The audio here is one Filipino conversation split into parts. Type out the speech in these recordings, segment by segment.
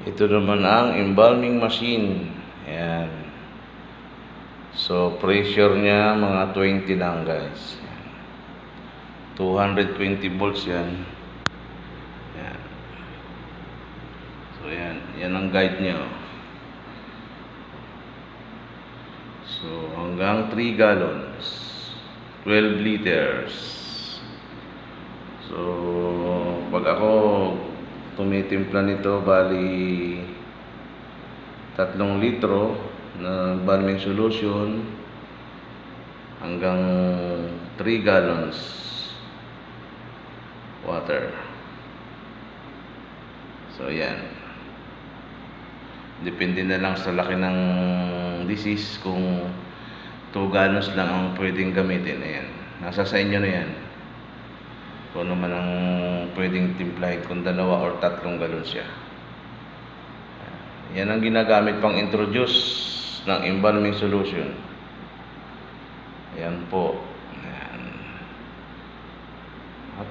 Ito naman ang embalming machine. Ayan. So, pressure niya mga 20 lang guys. 220 volts yan. Ayan. So, ayan. Yan ang guide niya. So, hanggang 3 gallons. 12 liters. So, pag ako tumitimpla nito, bali 3 litro na embalming solution hanggang 3 gallons water. So, yan. Depende na lang sa laki ng disease kung 2 gallons lang ang pwedeng gamitin. Ayan. Nasa sa inyo na yan. Kung naman ang pwedeng timplahin kung 2 or 3 galon siya. Yan ang ginagamit pang introduce ng embalming solution. Ayan po. Ayan.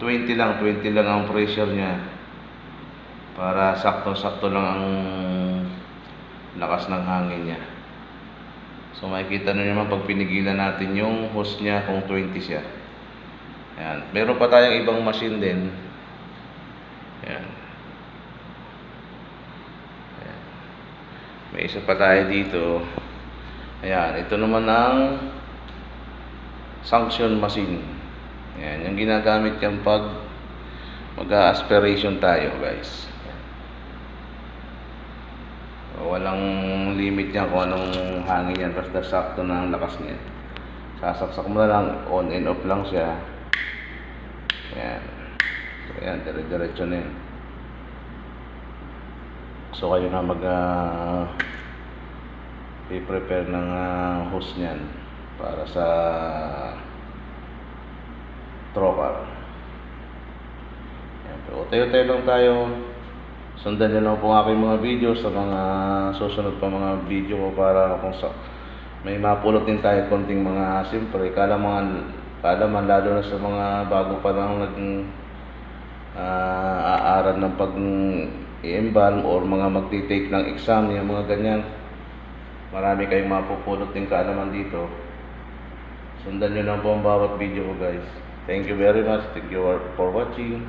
20 lang ang pressure niya. Para sakto-sakto lang ang lakas ng hangin niya. So makikita nyo naman pag pinigilan natin yung hose niya kung 20 siya. Ayan. Meron pa tayong ibang machine din. Ayan. Ayan. May isa pa tayo dito. Ayan. Ito naman ang suction machine. Ayan. Yung ginagamit yan pag mag-aspiration tayo guys. Walang limit yan kung anong hangin yan. Basta sakto na ang lakas niya. Sasaksak mo na lang. On and off lang siya. Ayan. So, ayan. Dire-diretso na yan. So, kayo na i-prepare ng hose niyan para sa trocar. Ayan. Pero tayo-tayo lang tayo. Sundan nyo lang po ang aking mga video sa mga susunod pa mga video ko para kung may mapulot din tayo konting mga siyempre kalaman lalo na sa mga bago pa lang aaral ng pag-i-embalm or mga magti-take ng exam, yung mga ganyan. Marami kayong mapupulot din kaalaman dito. Sundan nyo lang po ang bawat video ko guys. Thank you very much. Thank you for watching.